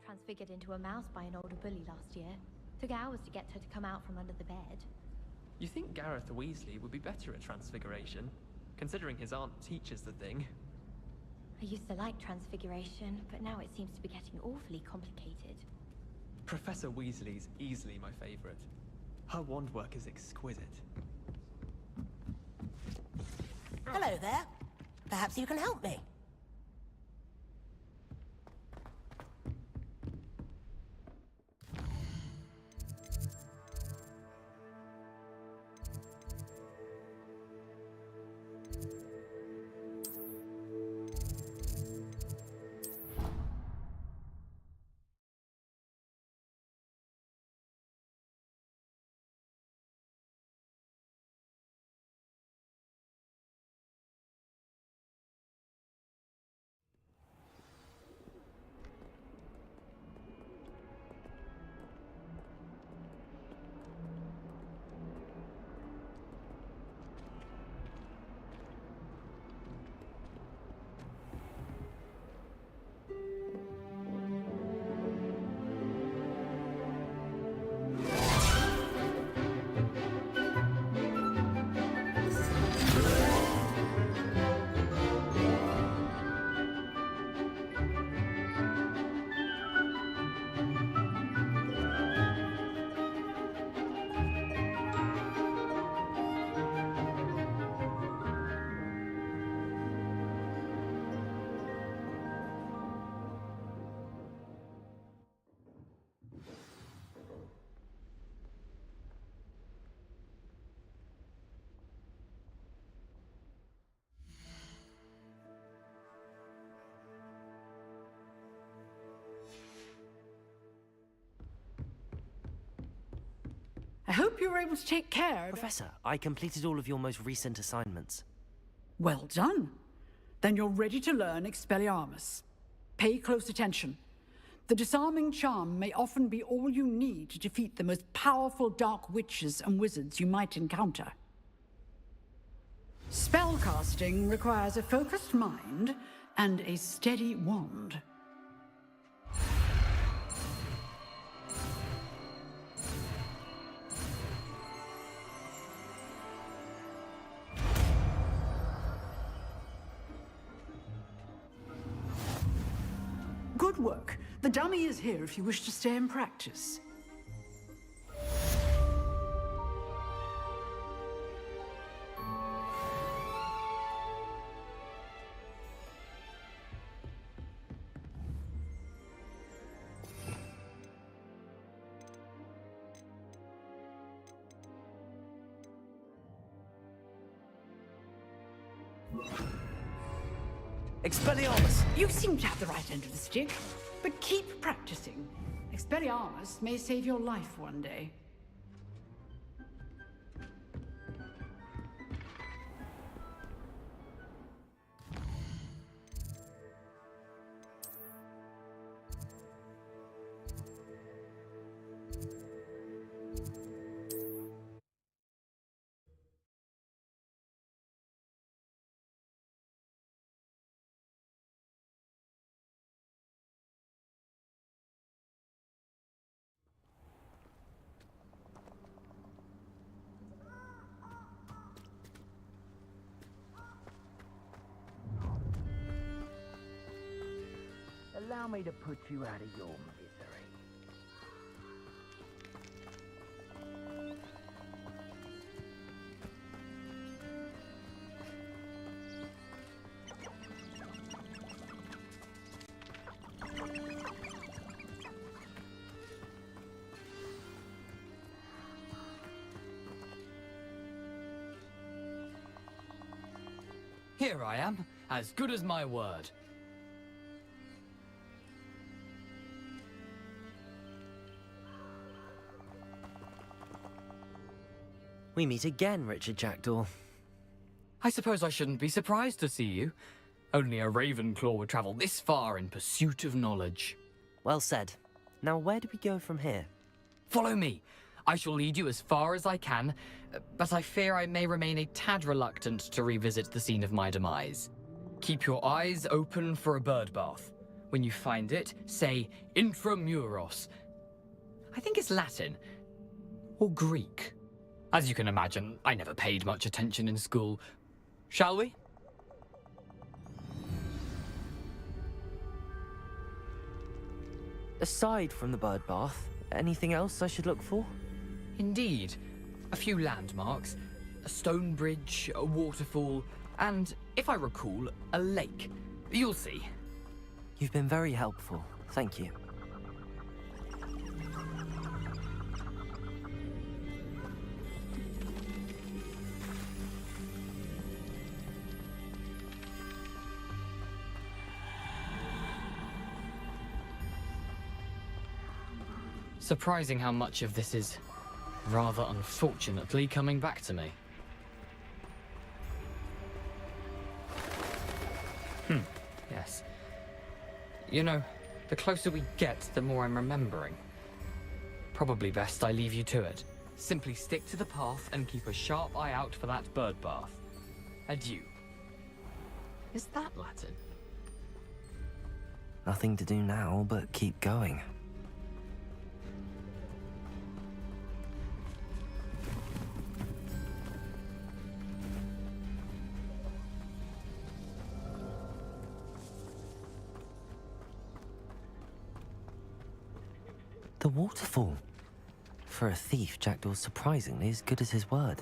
transfigured into a mouse by an older bully last year. Took hours to get her to come out from under the bed. You think Gareth Weasley would be better at transfiguration, considering his aunt teaches the thing? I used to like transfiguration, but now it seems to be getting awfully complicated. Professor Weasley's easily my favorite. Her wand work is exquisite. Hello there. Perhaps you can help me. I hope you were able to take care. Professor, I completed all of your most recent assignments. Well done. Then you're ready to learn Expelliarmus. Pay close attention. The disarming charm may often be all you need to defeat the most powerful dark witches and wizards you might encounter. Spellcasting requires a focused mind and a steady wand. Good work. The dummy is here if you wish to stay and practice. Expelliarmus! You seem to have the right end of the stick, but keep practicing. Expelliarmus may save your life one day. Allow me to put you out of your misery. Here I am, as good as my word. We meet again, Richard Jackdaw. I suppose I shouldn't be surprised to see you. Only a Ravenclaw would travel this far in pursuit of knowledge. Well said. Now where do we go from here? Follow me. I shall lead you as far as I can, but I fear I may remain a tad reluctant to revisit the scene of my demise. Keep your eyes open for a bird bath. When you find it, say intramuros. I think it's Latin. Or Greek. As you can imagine, I never paid much attention in school. Shall we? Aside from the bird bath, anything else I should look for? Indeed. A few landmarks, a stone bridge, a waterfall, and, if I recall, a lake. You'll see. You've been very helpful. Thank you. Surprising how much of this is, rather unfortunately, coming back to me. Yes. You know, the closer we get, the more I'm remembering. Probably best I leave you to it. Simply stick to the path and keep a sharp eye out for that bird bath. Adieu. Is that Latin? Nothing to do now but keep going. The waterfall. For a thief, Jackdaw's surprisingly as good as his word.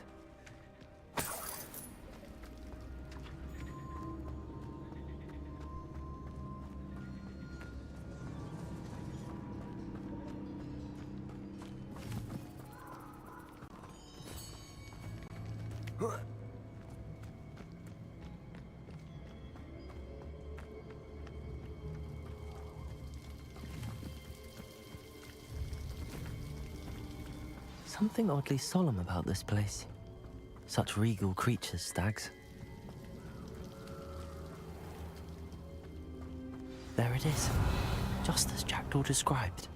Something oddly solemn about this place. Such regal creatures, stags. There it is, just as Jackdaw described.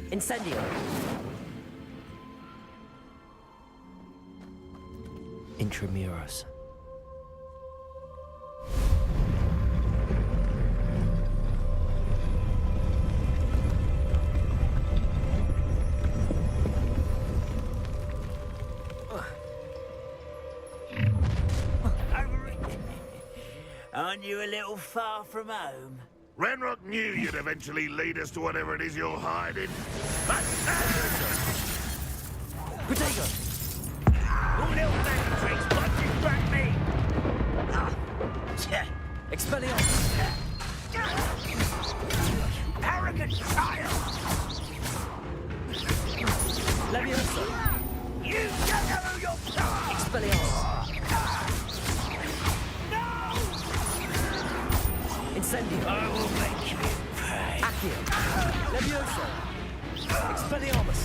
Incendio! Intramuros. Aren't you a little far from home? Ranrock knew you'd eventually lead us to whatever it is you're hiding. Potato! All little magic tricks, what you bring me? Expelliarmus! Arrogant child! Leviosa! You don't know who you're playing! Expelliarmus! Incendio! I will make you pay. Accio! Leviosa! Expelliarmus!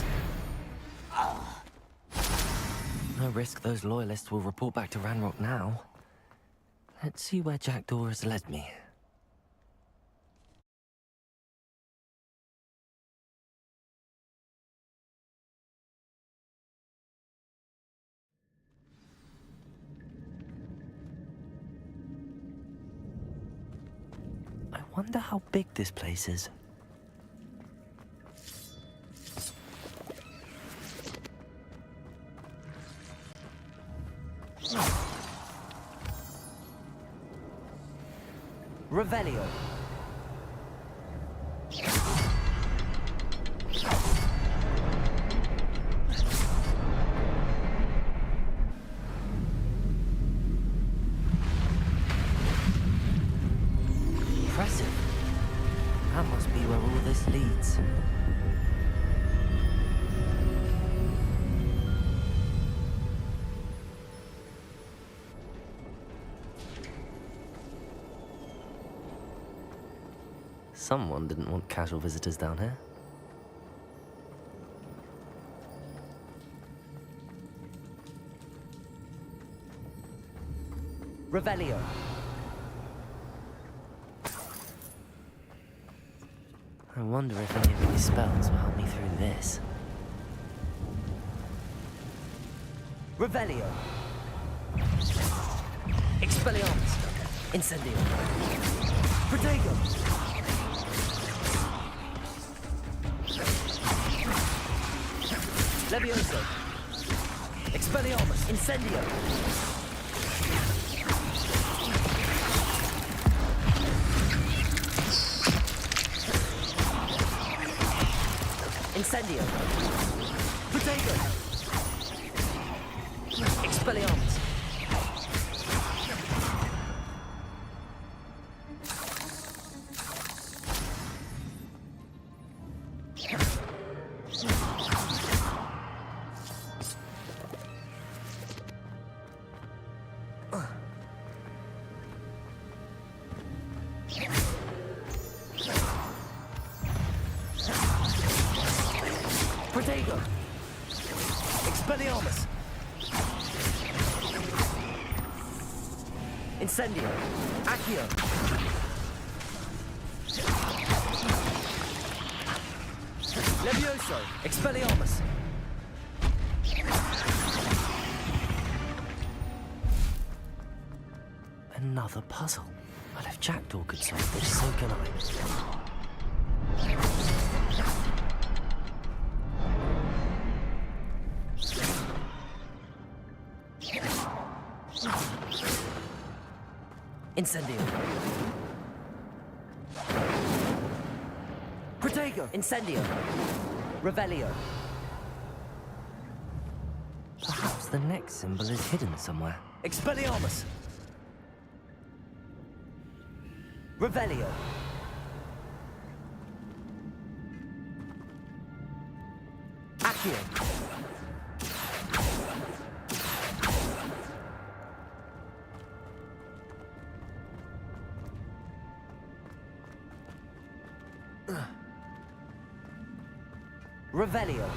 No risk those loyalists will report back to Ranrock now. Let's see where Jackdaw has led me. I wonder how big this place is. Revelio. Impressive. That must be where all this leads. Someone didn't want casual visitors down here. Revelio. I wonder if any of these spells will help me through this. Revelio. Expelliarmus. Incendio. Protego. Levioso. Expelliarmus. Incendio. Incendio. Protego. Expelliarmus. Protego. Expelliarmus. Incendio. Accio. Levioso. Expelliarmus. Another puzzle. Well, if Jackdaw could solve this, so can I. Incendio. Protego. Incendio. Revelio. Perhaps the next symbol is hidden somewhere. Expelliarmus. Revelio. Accio. Revelio.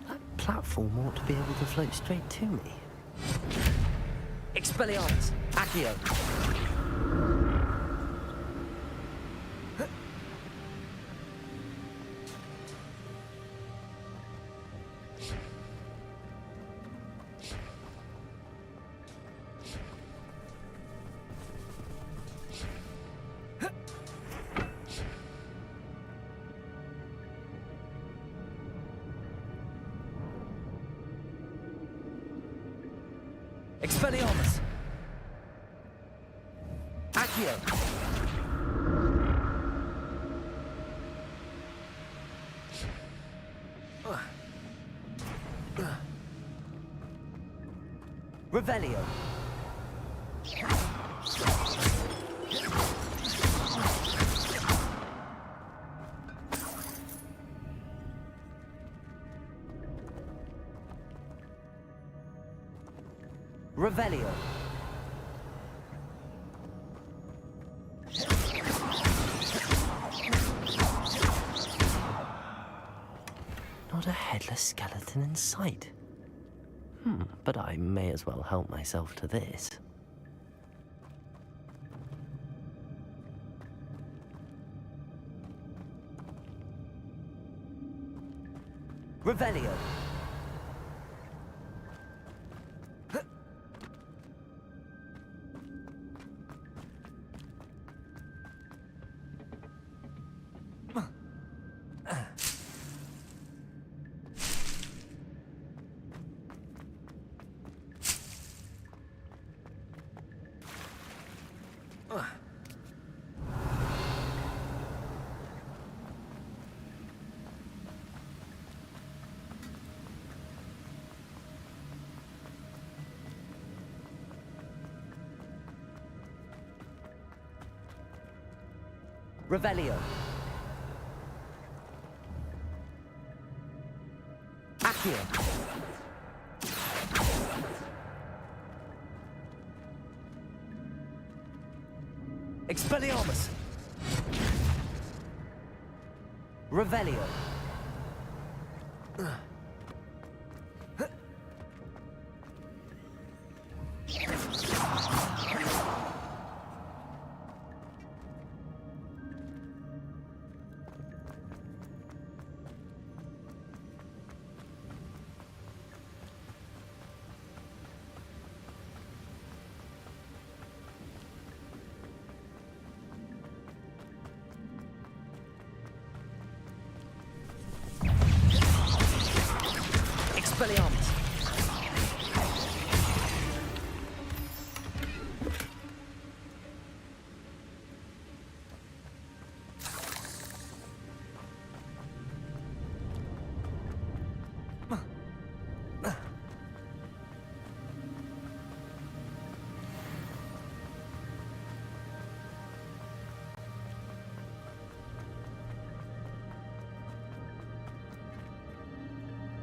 That platform ought to be able to float straight to me. Expelliarmus. Accio. Expelliarmus. Accio. Revelio. Revelio. Not a headless skeleton in sight. But I may as well help myself to this. Revelio. Revelio. Accio. Expelliarmus. Revelio.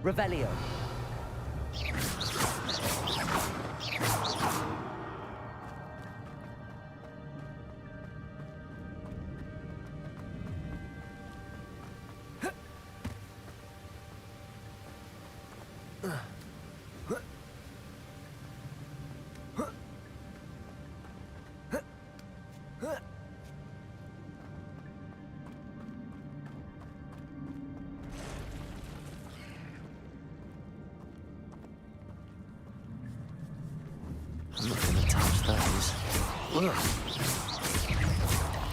Revelio. I'm not gonna touch those. Ugh.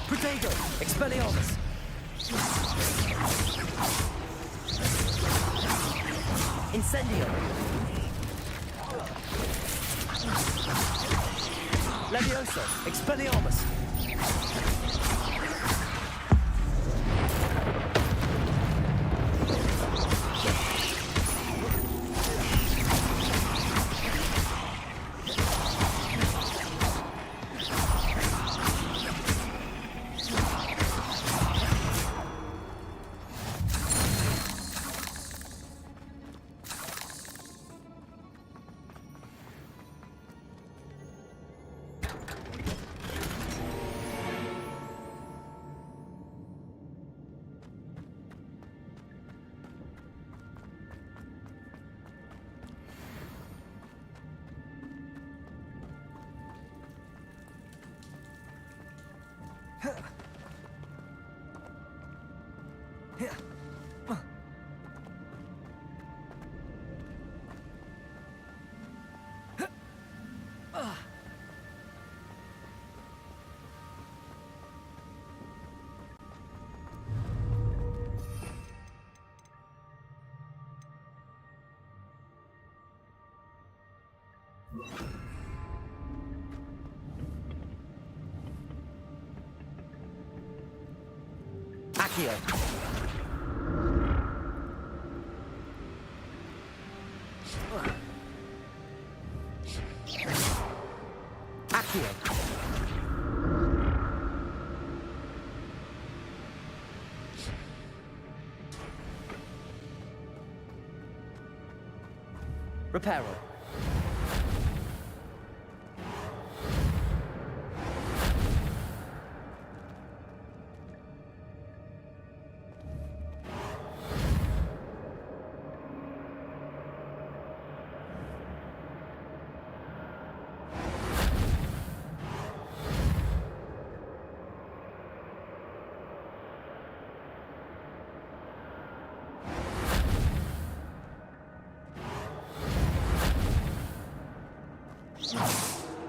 Protego! Expelliarmus! Incendio! Levioso! Expelliarmus! Accio. Accio. Reparo.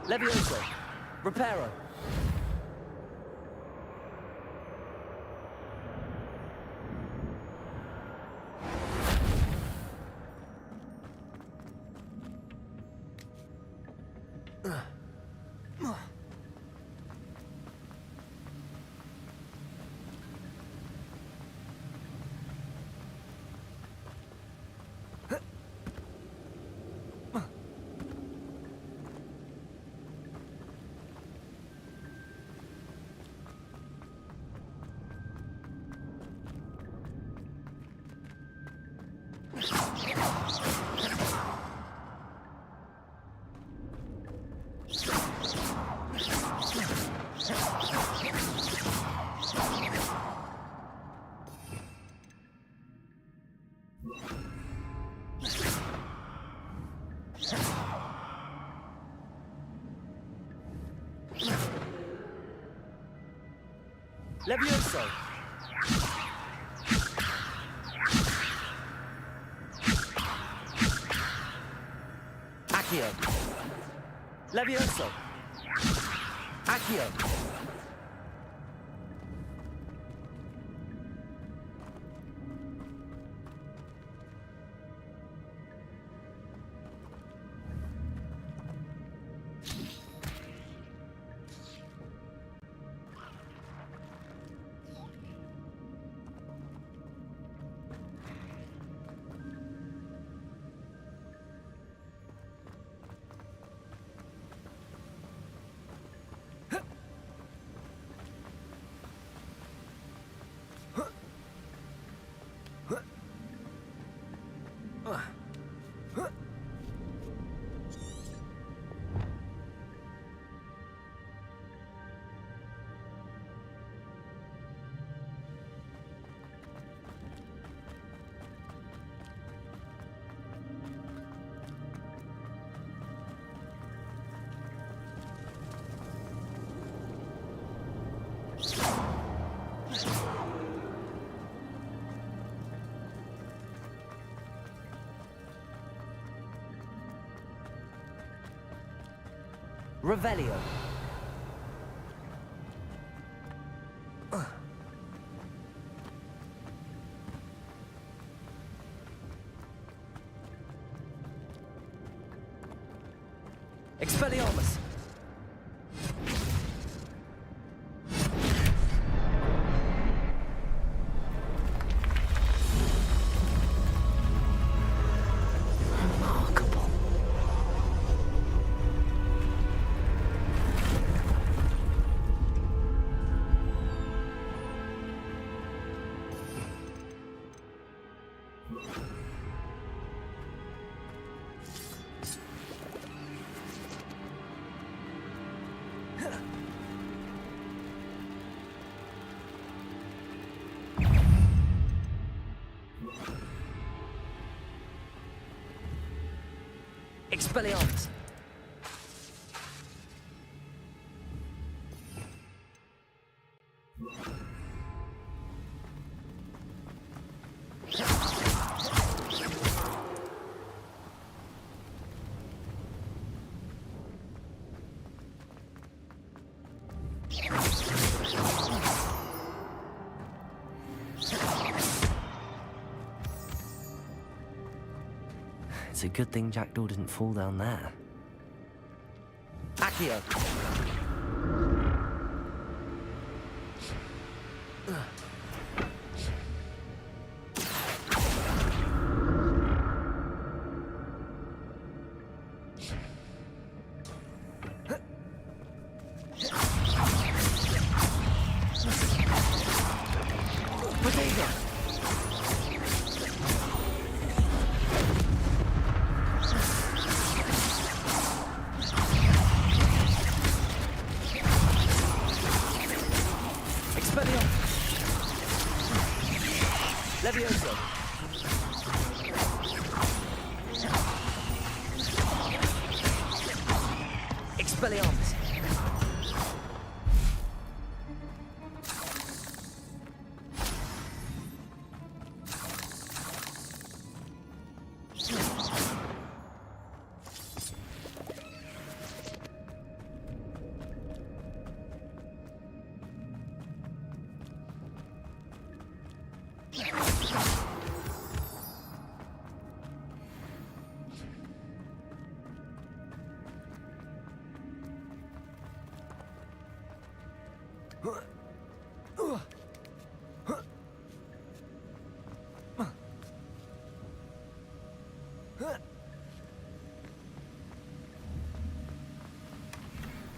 Levioso. Reparo. Levioso. Accio. Levioso. Accio. Revelio. Expelliarmus. Remarkable. Expelliarmus. It's a good thing Jackdaw didn't fall down there. Accio. Levioso. Expelliarmus.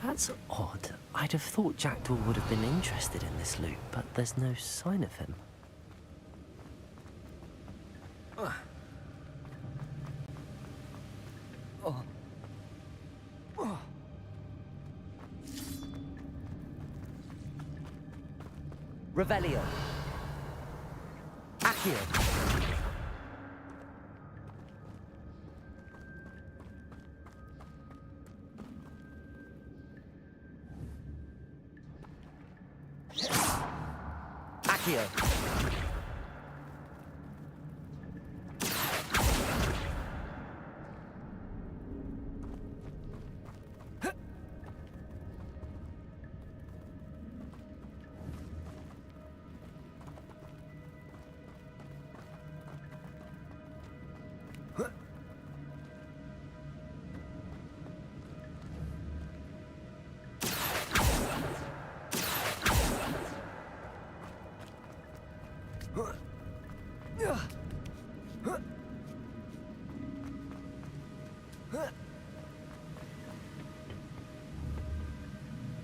That's odd. I'd have thought Jackdaw would have been interested in this loot, but there's no sign of him. Revelio. Accio. Accio.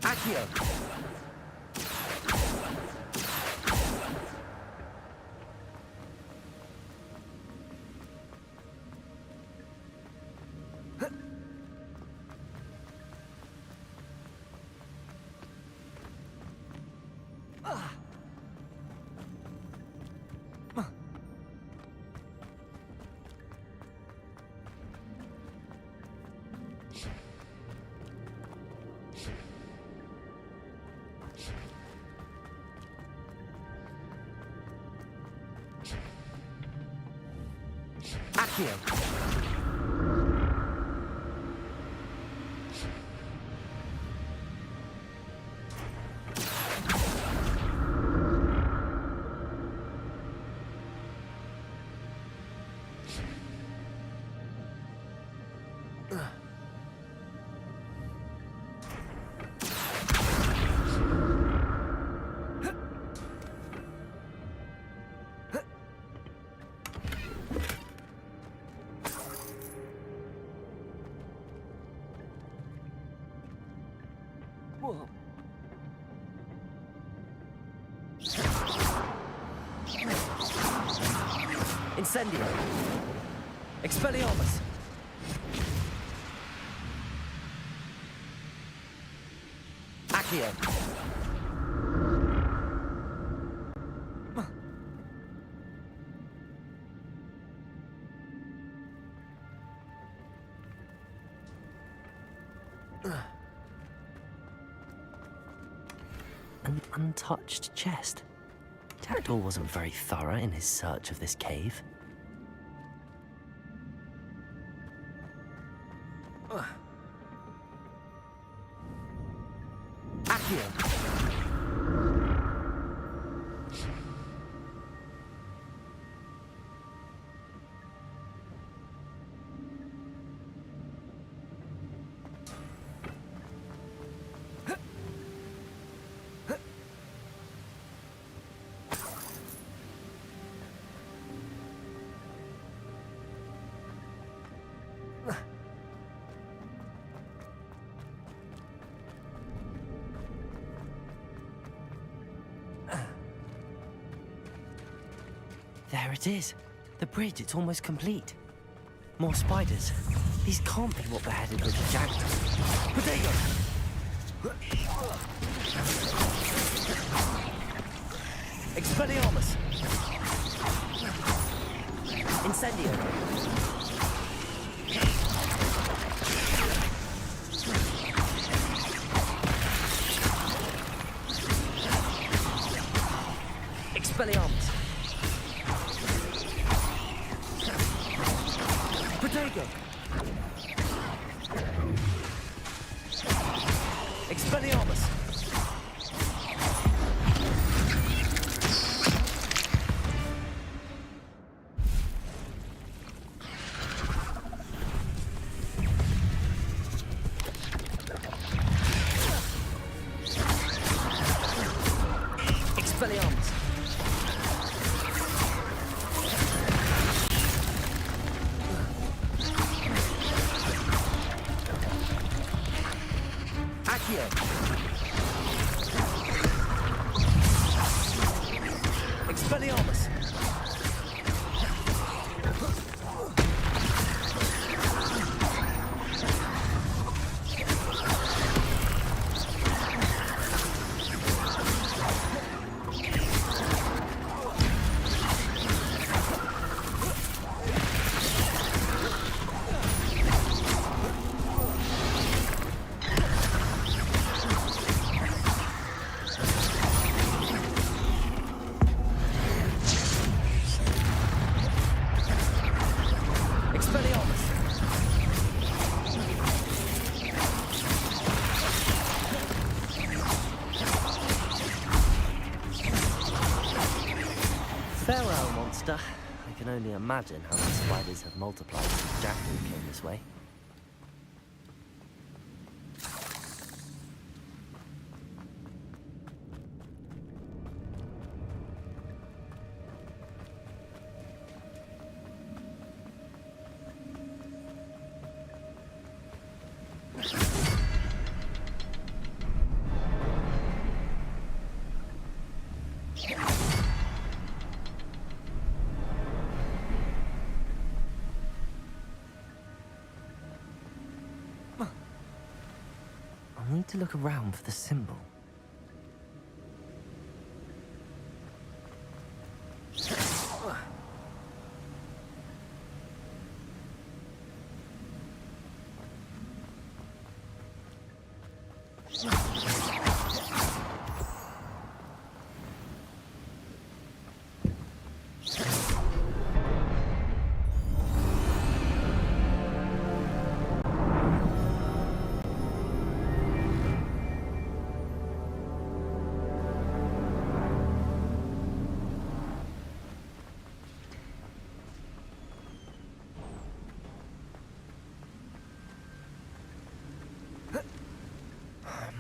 Accio. Accio. Incendio. Expelliarmus. Accio. An untouched chest. Jackdaw wasn't very thorough in his search of this cave. Accio. There it is. The bridge, it's almost complete. More spiders. These can't be what beheaded Richard Jackdaw. Potato! Expelliarmus! Incendio! Expelliarmus! Potato! Expelliarmus! Expelliarmus! Accio! Expelliarmus! Expelliarmus! Farewell, monster. I can only imagine how the spiders have multiplied since Jackdaw came this way. I need to look around for the symbol.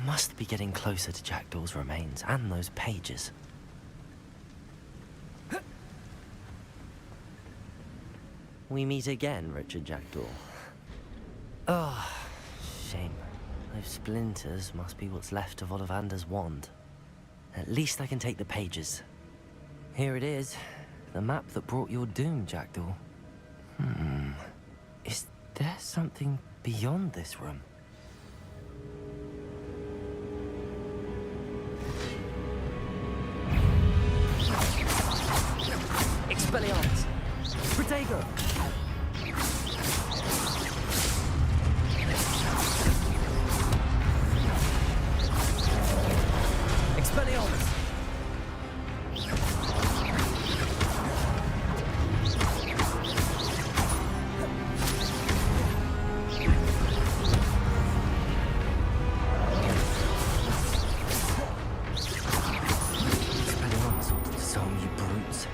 Must be getting closer to Jackdaw's remains and those pages. We meet again, Richard Jackdaw. Ah, shame. Those splinters must be what's left of Ollivander's wand. At least I can take the pages. Here it is. the map that brought your doom, Jackdaw. Is there something beyond this room? Expelliarmus! Protego! Expelliarmus! Expelliarmus ought to disarm you brutes.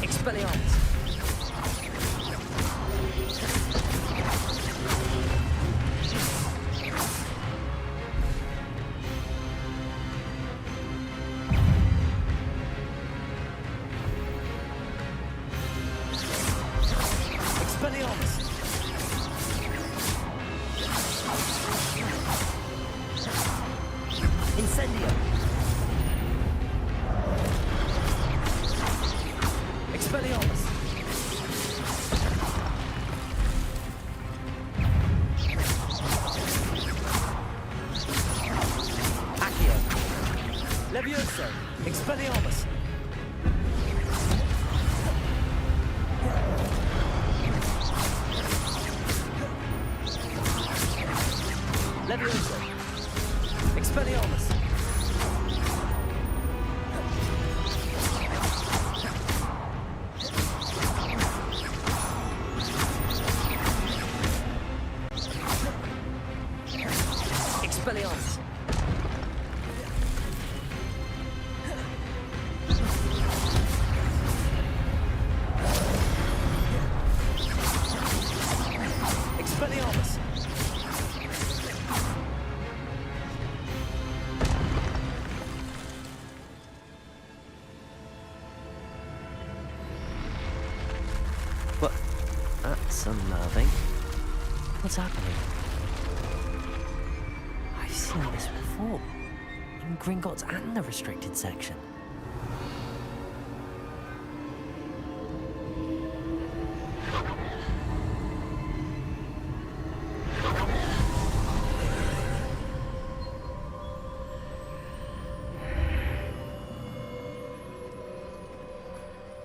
Expelliarmus! Expelliarmus! Incendio! Expelliarmus! Accio! Levioso! Expelliarmus! Levioso! Expelliarmus! Expelliarmus! Expelliarmus! What? That's unnerving. What's happening? I've seen this before. In Gringotts and the restricted section.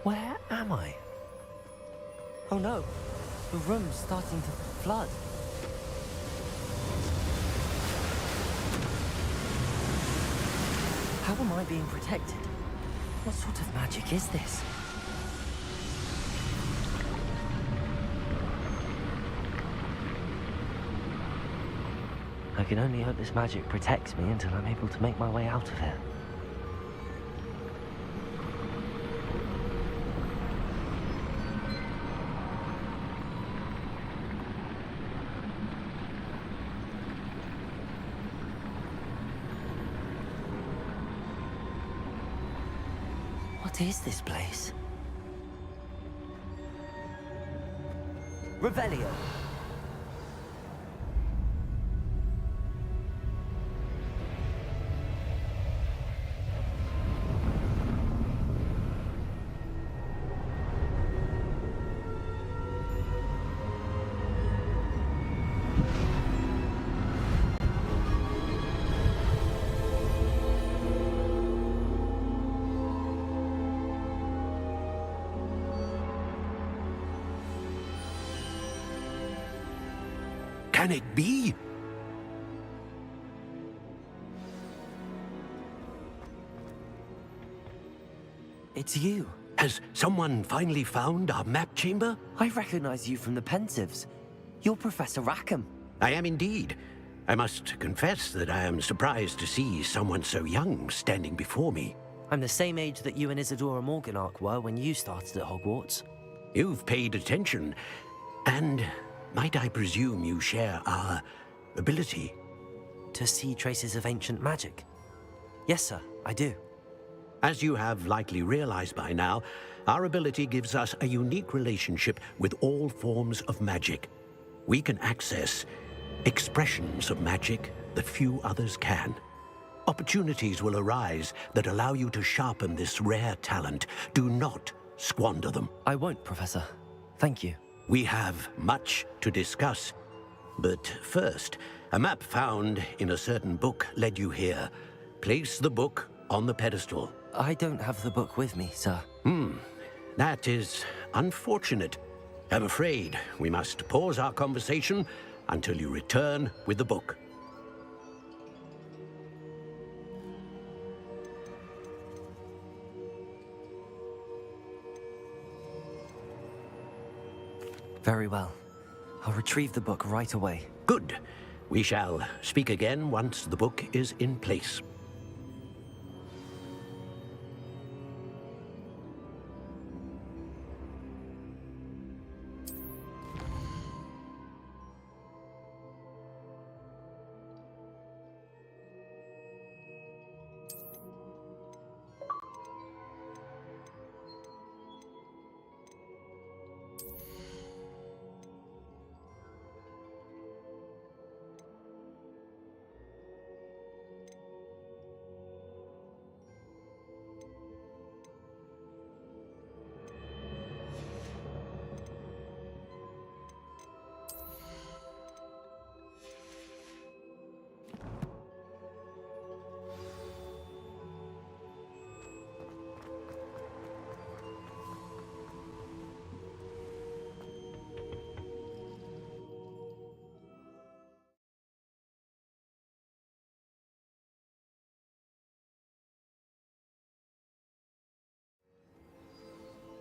Where am I? Oh no, the room's starting to flood. How am I being protected? What sort of magic is this? I can only hope this magic protects me until I'm able to make my way out of here. What is this place? Revelio. Can it be? It's you. Has someone finally found our map chamber? I recognize you from the Pensives. You're Professor Rackham. I am indeed. I must confess that I am surprised to see someone so young standing before me. I'm the same age that you and Isadora Morganach were when you started at Hogwarts. You've paid attention, and might I presume you share our ability? To see traces of ancient magic? Yes, sir, I do. As you have likely realized by now, our ability gives us a unique relationship with all forms of magic. we can access expressions of magic that few others can. Opportunities will arise that allow you to sharpen this rare talent. Do not squander them. I won't, Professor. Thank you. We have much to discuss. But first, a map found in a certain book led you here. Place the book on the pedestal. I don't have the book with me, sir. That is unfortunate. I'm afraid we must pause our conversation until you return with the book. Very well. I'll retrieve the book right away. Good. We shall speak again once the book is in place.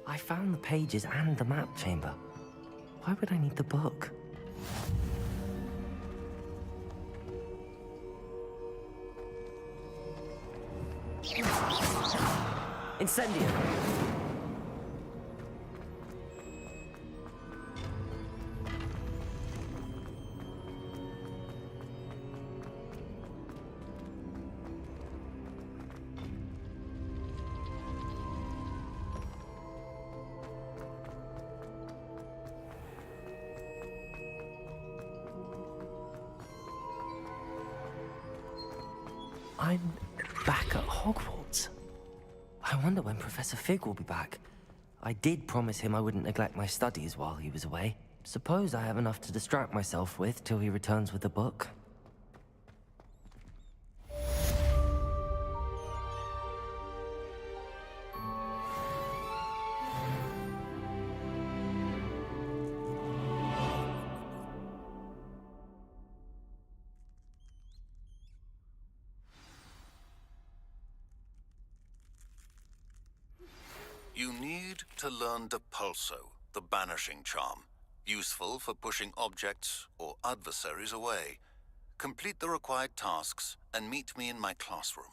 I found the pages and the map chamber. Why would I need the book? Incendio! I'm back at Hogwarts. I wonder when Professor Fig will be back. I did promise him I wouldn't neglect my studies while he was away. Suppose I have enough to distract myself with till he returns with the book. You need to learn Depulso, the banishing charm, useful for pushing objects or adversaries away. Complete the required tasks and meet me in my classroom.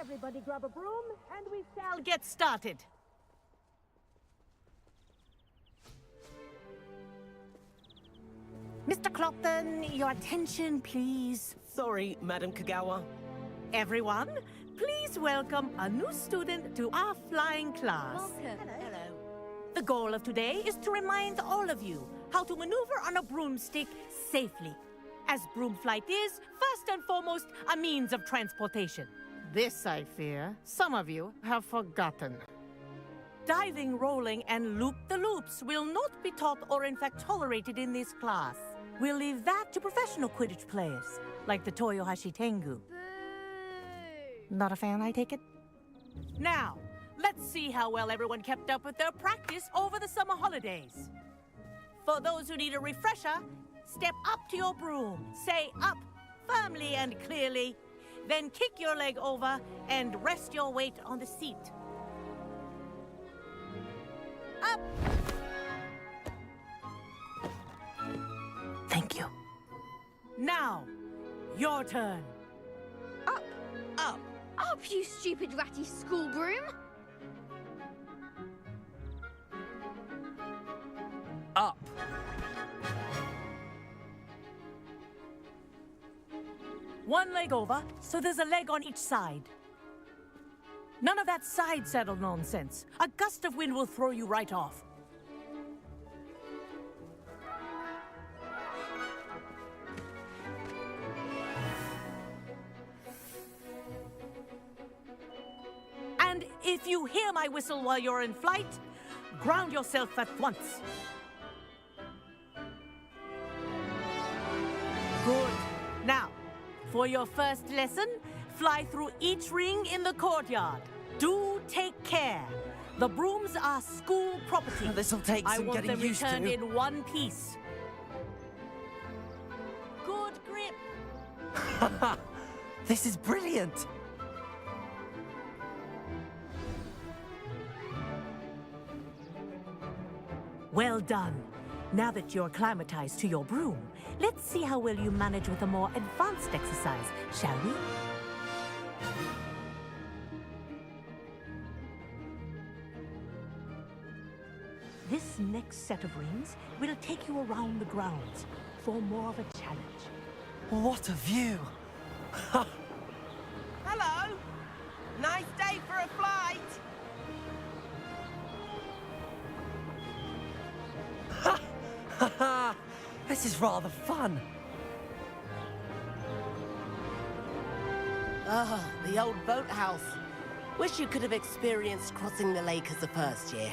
Everybody grab a broom, and we shall get started. Mr. Clopton, your attention, please. Sorry, Madam Kagawa. Everyone, please welcome a new student to our flying class. Welcome. Hello. The goal of today is to remind all of you how to maneuver on a broomstick safely, as broom flight is, first and foremost, a means of transportation. This, I fear, some of you have forgotten. Diving, rolling, and loop-the-loops will not be taught or in fact tolerated in this class. We'll leave that to professional Quidditch players, like the Toyohashi Tengu. Not a fan, I take it? Now, let's see how well everyone kept up with their practice over the summer holidays. For those who need a refresher, step up to your broom, say up firmly and clearly, then kick your leg over and rest your weight on the seat. Up! Thank you. Now, your turn. Up! Up! Up, you stupid ratty school broom! Up. One leg over, so there's a leg on each side. None of that side saddle nonsense. A gust of wind will throw you right off. And if you hear my whistle while you're in flight, ground yourself at once. Good. Now, for your first lesson, fly through each ring in the courtyard. Do take care. The brooms are school property. This'll take some getting used to. I want them returned in one piece. Good grip. This is brilliant. Well done. Now that you're acclimatized to your broom, let's see how well you manage with a more advanced exercise, shall we? This next set of rings will take you around the grounds for more of a challenge. What a view. Hello. Nice day for a flight. This is rather fun. Ah, the old boathouse. Wish you could have experienced crossing the lake as a first year.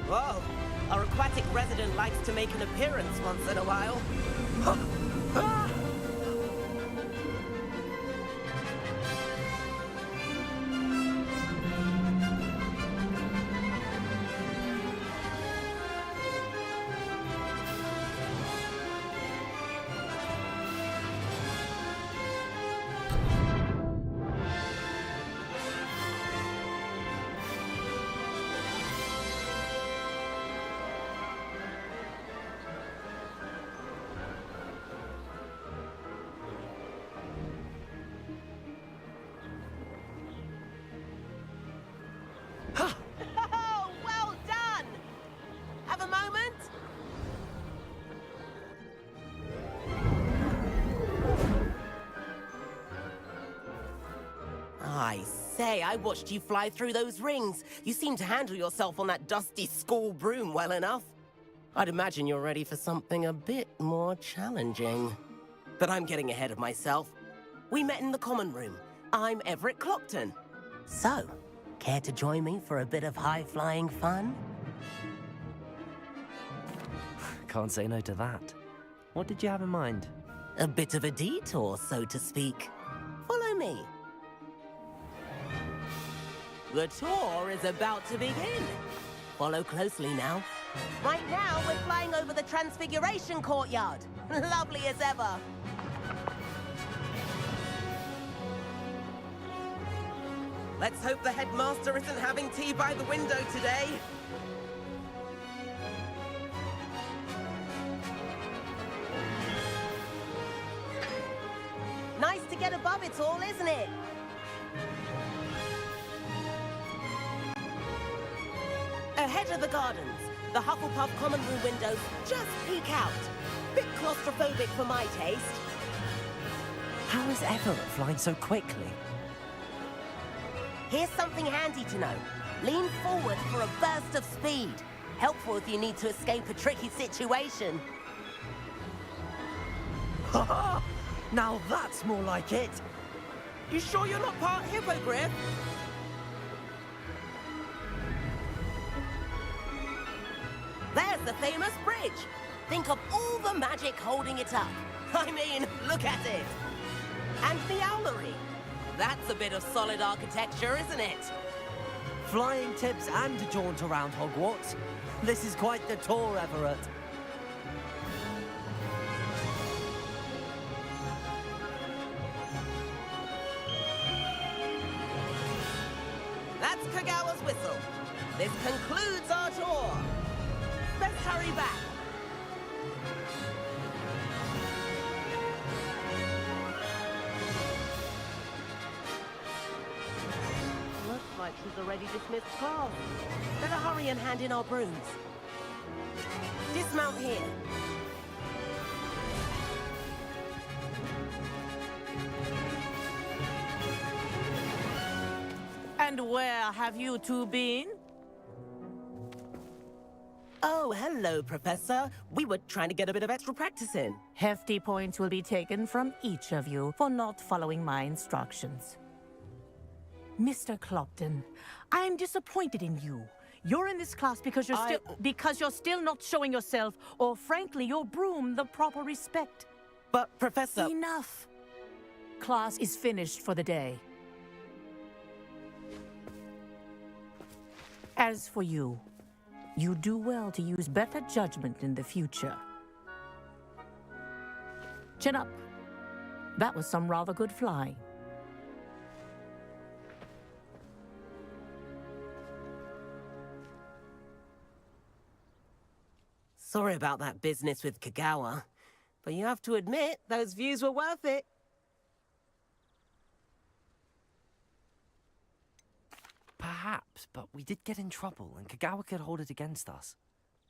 Whoa, our aquatic resident likes to make an appearance once in a while. Oh, well done! Have a moment? I say, I watched you fly through those rings. You seem to handle yourself on that dusty school broom well enough. I'd imagine you're ready for something a bit more challenging. But I'm getting ahead of myself. We met in the common room. I'm Everett Clopton. So, care to join me for a bit of high-flying fun? Can't say no to that. What did you have in mind? A bit of a detour, so to speak. Follow me. The tour is about to begin. Follow closely now. Right now, we're flying over the Transfiguration Courtyard. Lovely as ever. Let's hope the headmaster isn't having tea by the window today. Nice to get above it all, isn't it? Ahead of the gardens, the Hufflepuff common room windows just peek out. Bit claustrophobic for my taste. How is Everett flying so quickly? Here's something handy to know. Lean forward for a burst of speed. Helpful if you need to escape a tricky situation. Ha! Now that's more like it. You sure you're not part hippogriff? There's the famous bridge. Think of all the magic holding it up. I mean, look at it. And the owlery. That's a bit of solid architecture, isn't it? Flying tips and a jaunt around Hogwarts. This is quite the tour, Everett. That's Kagawa's whistle. This concludes our tour. Let's hurry back. Looks like she's already dismissed class. Better hurry and hand in our brooms. Dismount here. And where have you two been? Oh, hello, Professor. We were trying to get a bit of extra practice in. Hefty points will be taken from each of you for not following my instructions. Mr. Clopton, I'm disappointed in you. You're in this class because you're still not showing yourself, or frankly, your broom, the proper respect. But, Professor... Enough. Class is finished for the day. As for you, you do well to use better judgment in the future. Chin up. That was some rather good flying. Sorry about that business with Kagawa, but you have to admit, those views were worth it. Perhaps, but we did get in trouble, and Kagawa could hold it against us.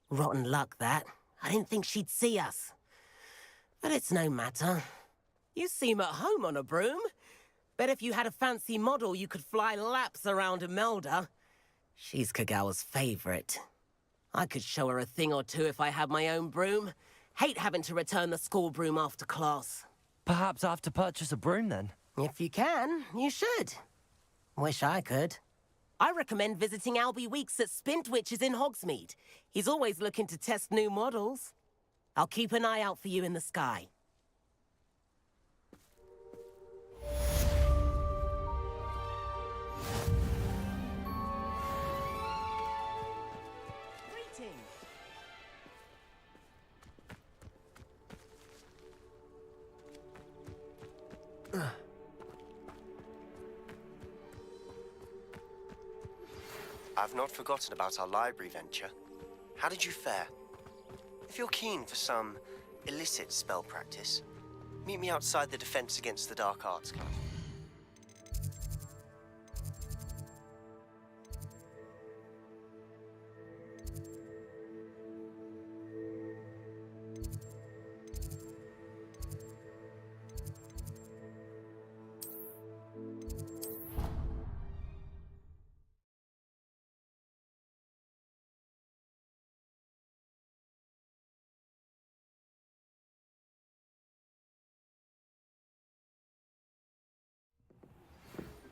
Rotten luck, that. I didn't think she'd see us. But it's no matter. You seem at home on a broom. Bet if you had a fancy model, you could fly laps around Imelda. She's Kagawa's favorite. I could show her a thing or two if I had my own broom. Hate having to return the school broom after class. Perhaps I have to purchase a broom then. If you can, you should. Wish I could. I recommend visiting Albie Weeks at Spintwitches in Hogsmeade. He's always looking to test new models. I'll keep an eye out for you in the sky. Greetings. I've not forgotten about our library venture. How did you fare? If you're keen for some illicit spell practice, meet me outside the Defense Against the Dark Arts Club.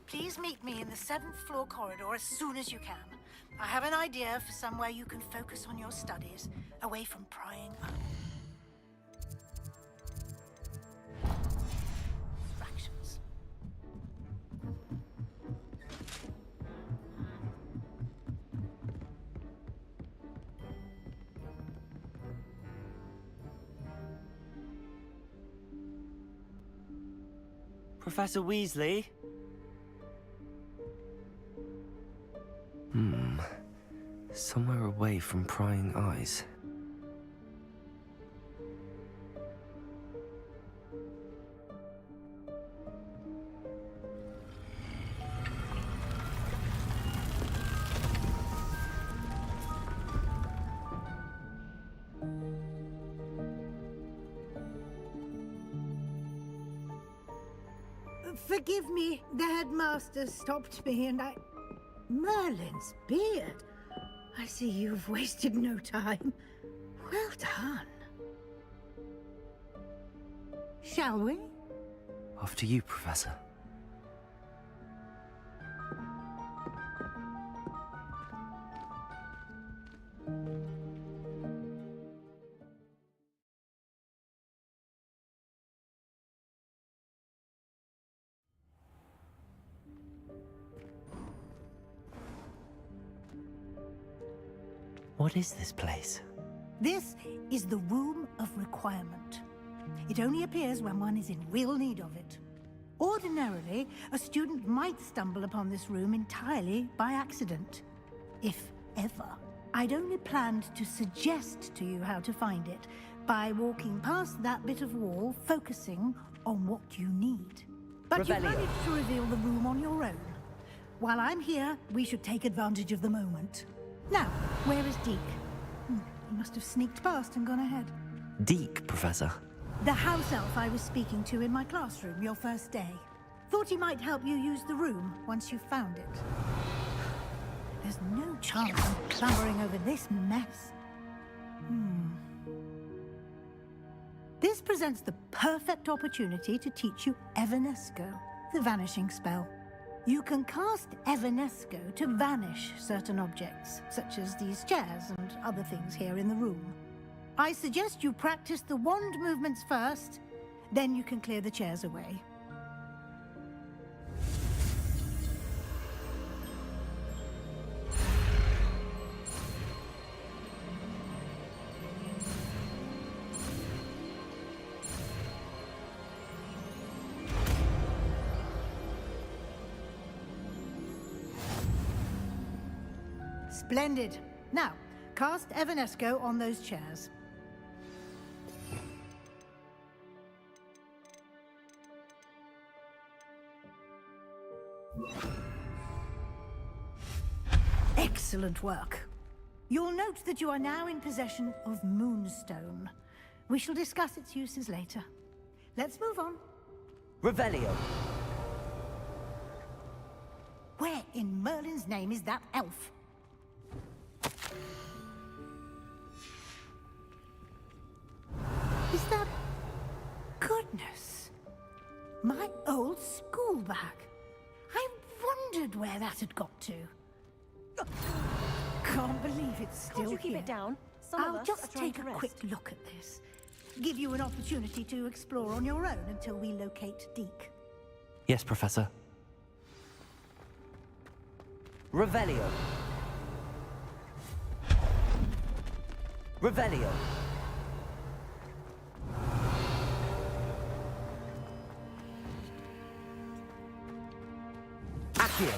Please meet me in the 7th floor corridor as soon as you can. I have an idea for somewhere you can focus on your studies, away from prying up. Distractions. Professor Weasley? away from prying eyes. Forgive me, the headmaster stopped me and I... Merlin's beard. I see you've wasted no time. Well done. Shall we? After you, Professor. What is this place? This is the Room of Requirement. It only appears when one is in real need of it. Ordinarily, a student might stumble upon this room entirely by accident, if ever. I'd only planned to suggest to you how to find it by walking past that bit of wall, focusing on what you need. But you managed to reveal the room on your own. While I'm here, we should take advantage of the moment. Now, where is Deke? He must have sneaked past and gone ahead. Deke, Professor. The house elf I was speaking to in my classroom your first day. Thought he might help you use the room once you found it. There's no chance of clambering over this mess. This presents the perfect opportunity to teach you Evanesco, the vanishing spell. You can cast Evanesco to vanish certain objects, such as these chairs and other things here in the room. I suggest you practice the wand movements first, then you can clear the chairs away. Splendid. Now, cast Evanesco on those chairs. Excellent work. You'll note that you are now in possession of Moonstone. We shall discuss its uses later. Let's move on. Revelio. Where in Merlin's name is that elf? Is that... Goodness. My old school bag. I wondered where that had got to. Can't believe it's still Can't you keep here. it down? Some of I'll us just are trying take to a rest. quick look at this. Give you an opportunity to explore on your own until we locate Deke. Yes, Professor. Revelio. Revelio. Accio.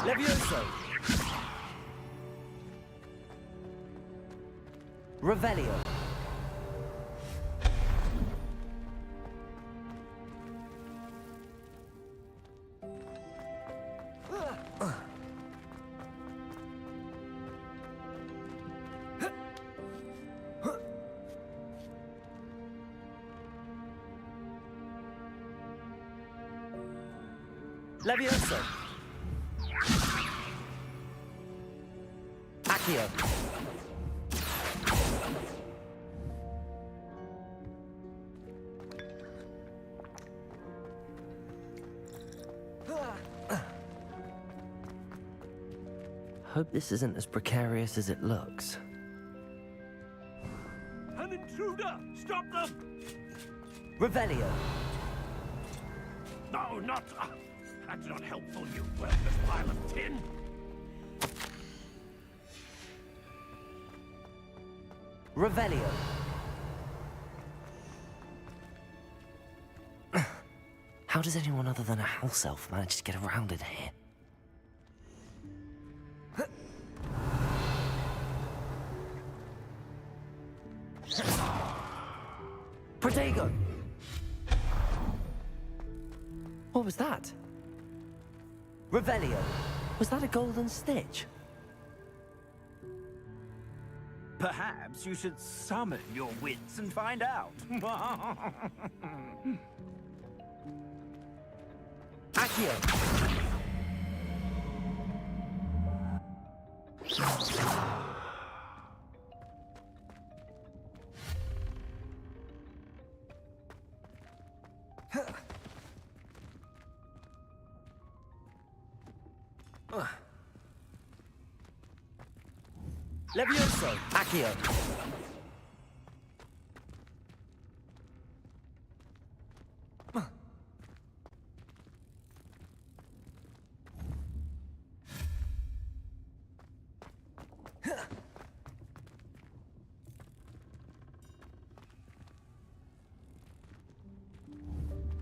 Levioso. Revelio. Levioso. Accio. Hope this isn't as precarious as it looks. An intruder! Stop them! Revelio. No, not... that's not helpful, you worthless pile of tin! Revelio. How does anyone other than a house elf manage to get around in here? Protego! What was that? Revelio. Was that a golden stitch? Perhaps you should summon your wits and find out. Accio. Levioso. Accio.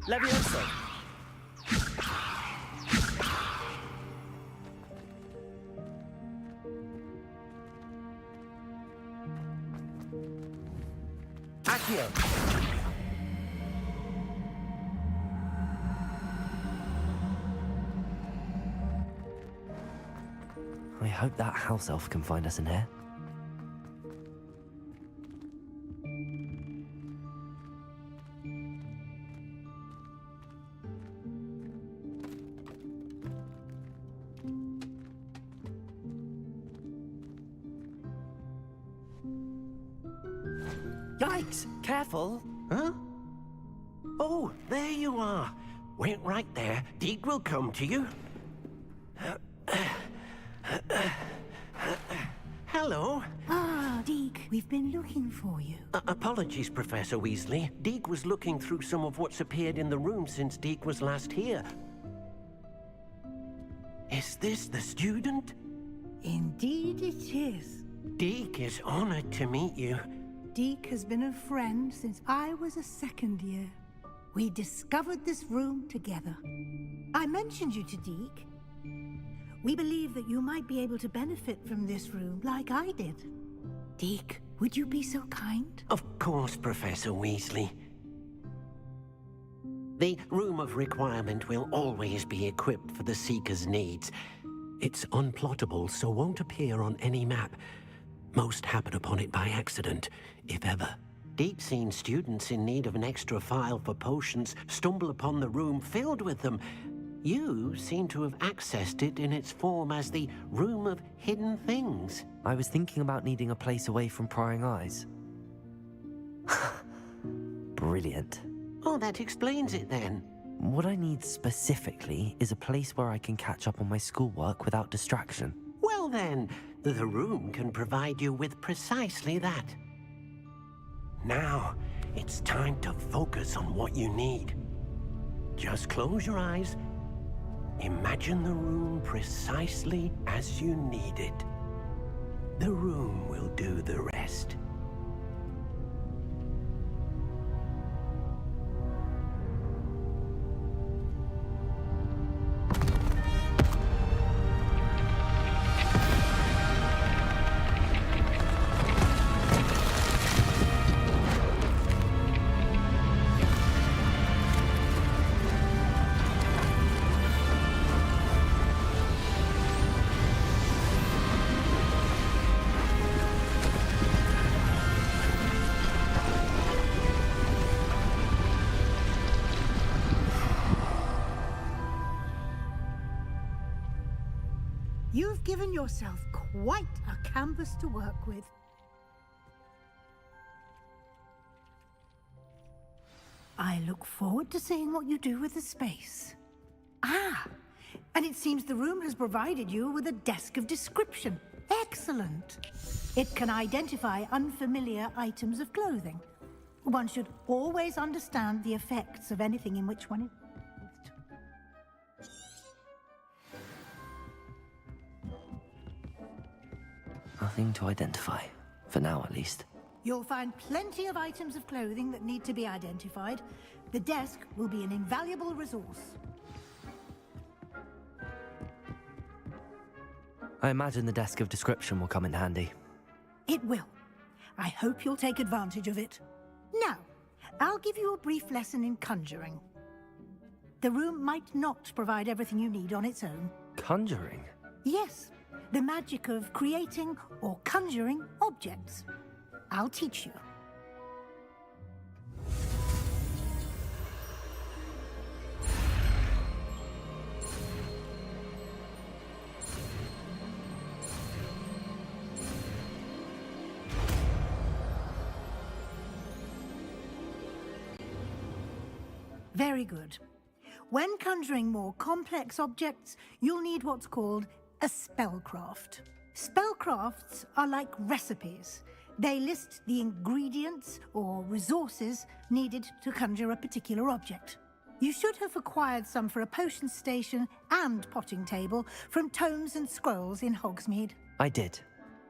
Levioso. Accio. I hope that house elf can find us in here. Yikes! Careful! Huh? Oh, there you are. Wait right there. Deke will come to you. Hello. Ah, Deke, we've been looking for you. Apologies, Professor Weasley. Deke was looking through some of what's appeared in the room since Deke was last here. Is this the student? Indeed it is. Deke is honored to meet you. Deke has been a friend since I was a second year. We discovered this room together. I mentioned you to Deke. We believe that you might be able to benefit from this room like I did. Deke, would you be so kind? Of course, Professor Weasley. The Room of Requirement will always be equipped for the Seeker's needs. It's unplottable, so won't appear on any map. Most happen upon it by accident, if ever. Deke's seen students in need of an extra file for potions stumble upon the room filled with them. You seem to have accessed it in its form as the Room of Hidden Things. I was thinking about needing a place away from prying eyes. Brilliant. Oh, that explains it then. What I need specifically is a place where I can catch up on my schoolwork without distraction. Well then, the room can provide you with precisely that. Now, it's time to focus on what you need. Just close your eyes. Imagine the room precisely as you need it. The room will do the rest. You've given yourself quite a canvas to work with. I look forward to seeing what you do with the space. Ah, and it seems the room has provided you with a desk of description. Excellent. It can identify unfamiliar items of clothing. One should always understand the effects of anything in which one is. Nothing to identify. For now, at least. You'll find plenty of items of clothing that need to be identified. The desk will be an invaluable resource. I imagine the desk of description will come in handy. It will. I hope you'll take advantage of it. Now, I'll give you a brief lesson in conjuring. The room might not provide everything you need on its own. Conjuring? Yes, the magic of creating or conjuring objects. I'll teach you. Very good. When conjuring more complex objects, you'll need what's called a spellcraft. Spellcrafts are like recipes. They list the ingredients or resources needed to conjure a particular object. You should have acquired some for a potion station and potting table from tomes and scrolls in Hogsmeade. I did.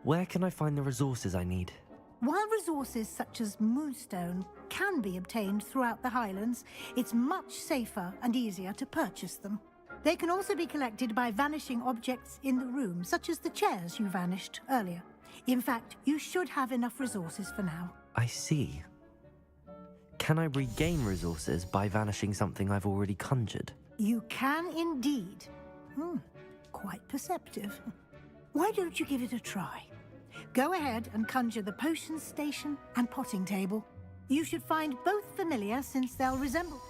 Where can I find the resources I need? While resources such as moonstone can be obtained throughout the Highlands, it's much safer and easier to purchase them. They can also be collected by vanishing objects in the room, such as the chairs you vanished earlier. In fact, you should have enough resources for now. I see. Can I regain resources by vanishing something I've already conjured? You can indeed. Quite perceptive. Why don't you give it a try? Go ahead and conjure the potion station and potting table. You should find both familiar since they'll resemble...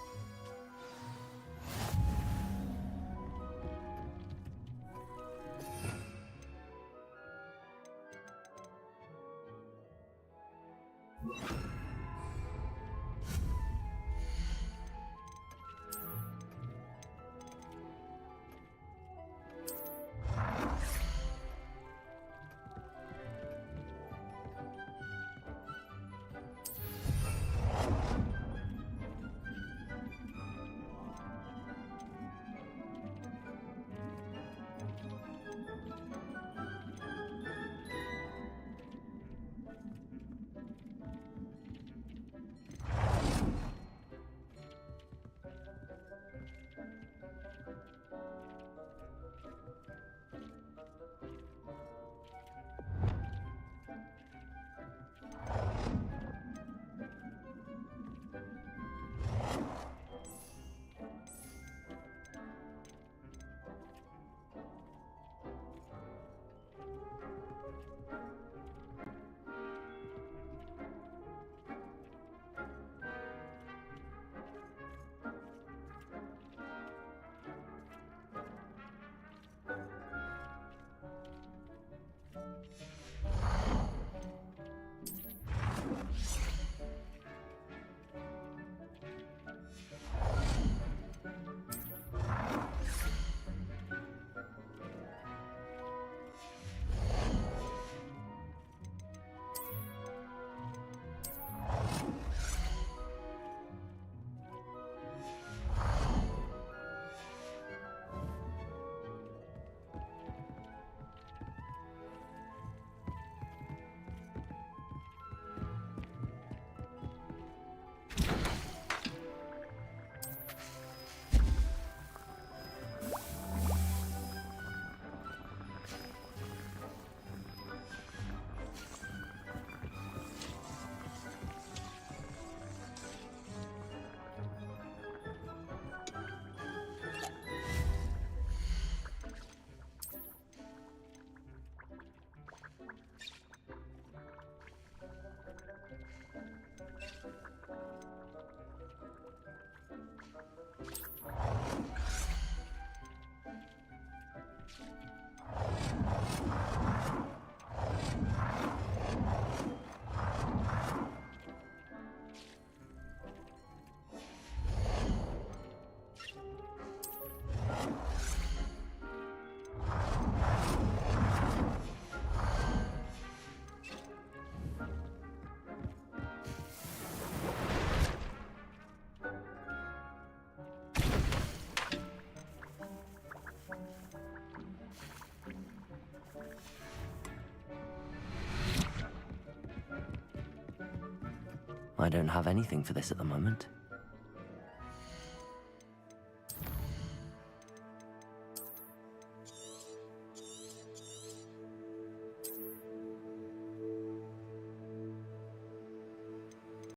I don't have anything for this at the moment.